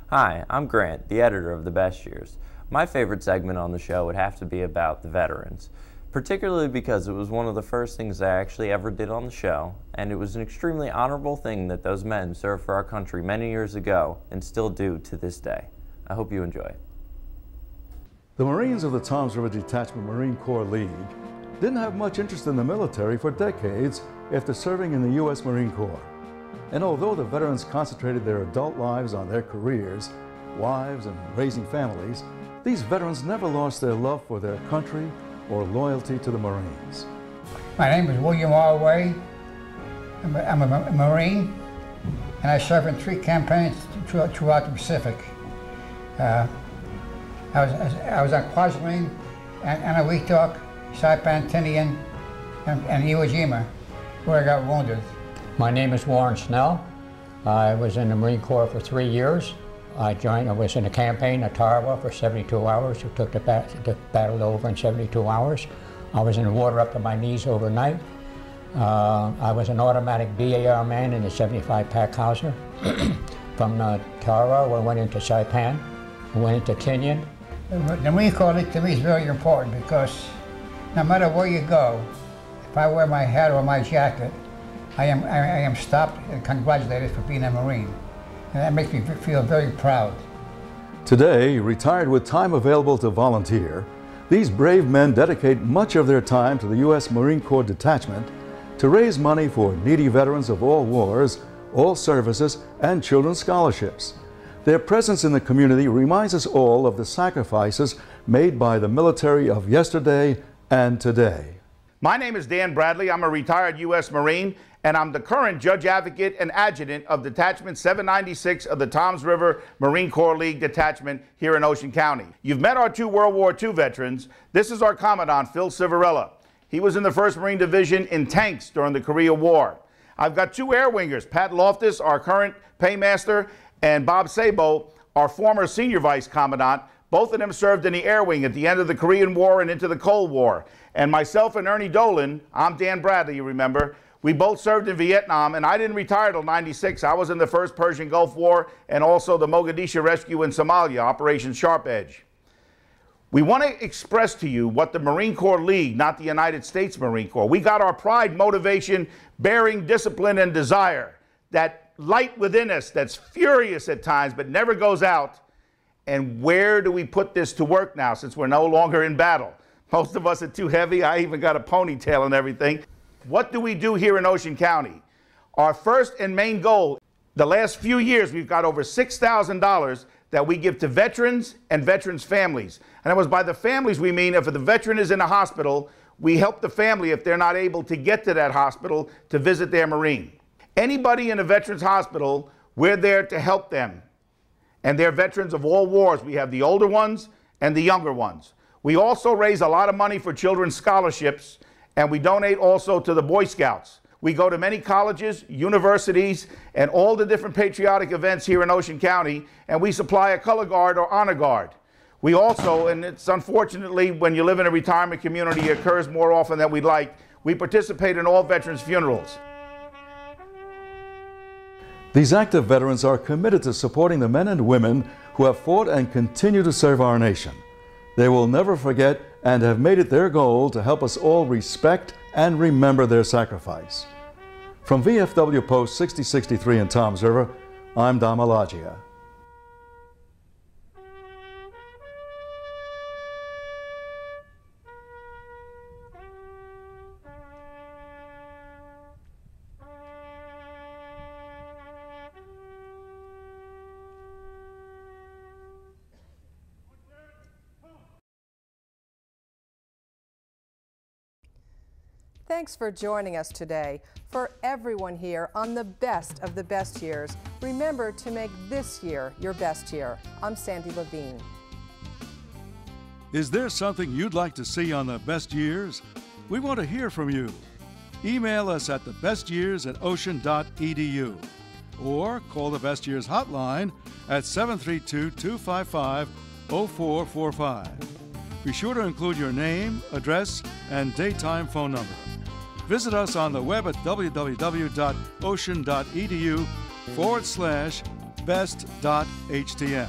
Hi, I'm Grant, the editor of The Best Years. My favorite segment on the show would have to be about the veterans, particularly because it was one of the first things I actually ever did on the show, and it was an extremely honorable thing that those men served for our country many years ago and still do to this day. I hope you enjoy. The Marines of the Toms River Detachment Marine Corps League didn't have much interest in the military for decades after serving in the U.S. Marine Corps. And although the veterans concentrated their adult lives on their careers, wives, and raising families, these veterans never lost their love for their country or loyalty to the Marines. My name is William R. Way. I'm a Marine, and I served in 3 campaigns throughout the Pacific. I was on Kwajalein, Eniwetok, Saipan, Tinian, and Iwo Jima, where I got wounded. My name is Warren Snell. I was in the Marine Corps for 3 years. I was in a campaign at Tarawa for 72 hours. We took the battle over in 72 hours. I was in the water up to my knees overnight. I was an automatic BAR man in the 75 Packhauser. From Tarawa, we went into Saipan, we went into Tinian. The Marine Corps to me is very important because no matter where you go, if I wear my hat or my jacket, I am stopped and congratulated for being a Marine. And that makes me feel very proud. Today, retired with time available to volunteer, these brave men dedicate much of their time to the U.S. Marine Corps Detachment to raise money for needy veterans of all wars, all services, and children's scholarships. Their presence in the community reminds us all of the sacrifices made by the military of yesterday and today. My name is Dan Bradley. I'm a retired U.S. Marine, and I'm the current Judge Advocate and Adjutant of Detachment 796 of the Toms River Marine Corps League Detachment here in Ocean County. You've met our 2 World War II veterans. This is our Commandant, Phil Civarella. He was in the 1st Marine Division in tanks during the Korea War. I've got 2 air wingers, Pat Loftus, our current paymaster, and Bob Sabo, our former Senior Vice Commandant. Both of them served in the Air Wing at the end of the Korean War and into the Cold War. And myself and Ernie Dolan, I'm Dan Bradley, you remember, we both served in Vietnam, and I didn't retire till '96. I was in the 1st Persian Gulf War and also the Mogadishu Rescue in Somalia, Operation Sharp Edge. We want to express to you what the Marine Corps League, not the United States Marine Corps. We got our pride, motivation, bearing, discipline, and desire. That light within us that's furious at times but never goes out. And where do we put this to work now since we're no longer in battle? Most of us are too heavy. I even got a ponytail and everything. What do we do here in Ocean County? Our first and main goal, the last few years, we've got over $6,000 that we give to veterans and veterans' families. And it was by the families we mean if the veteran is in a hospital, we help the family if they're not able to get to that hospital to visit their Marine. Anybody in a veterans hospital, we're there to help them. And they're veterans of all wars. We have the older ones and the younger ones. We also raise a lot of money for children's scholarships, and we donate also to the Boy Scouts. We go to many colleges, universities, and all the different patriotic events here in Ocean County, and we supply a color guard or honor guard. We also, and it's unfortunately when you live in a retirement community, it occurs more often than we'd like, we participate in all veterans' funerals. These active veterans are committed to supporting the men and women who have fought and continue to serve our nation. They will never forget and have made it their goal to help us all respect and remember their sacrifice. From VFW Post 6063 in Toms River, I'm Dom Alagia. Thanks for joining us today. For everyone here on the best of the best years, remember to make this year your best year. I'm Sandy Levine. Is there something you'd like to see on the best years? We want to hear from you. Email us at thebestyears@ocean.edu or call the Best Years hotline at 732-255-0445. Be sure to include your name, address, and daytime phone number. Visit us on the web at www.ocean.edu/best best.htm.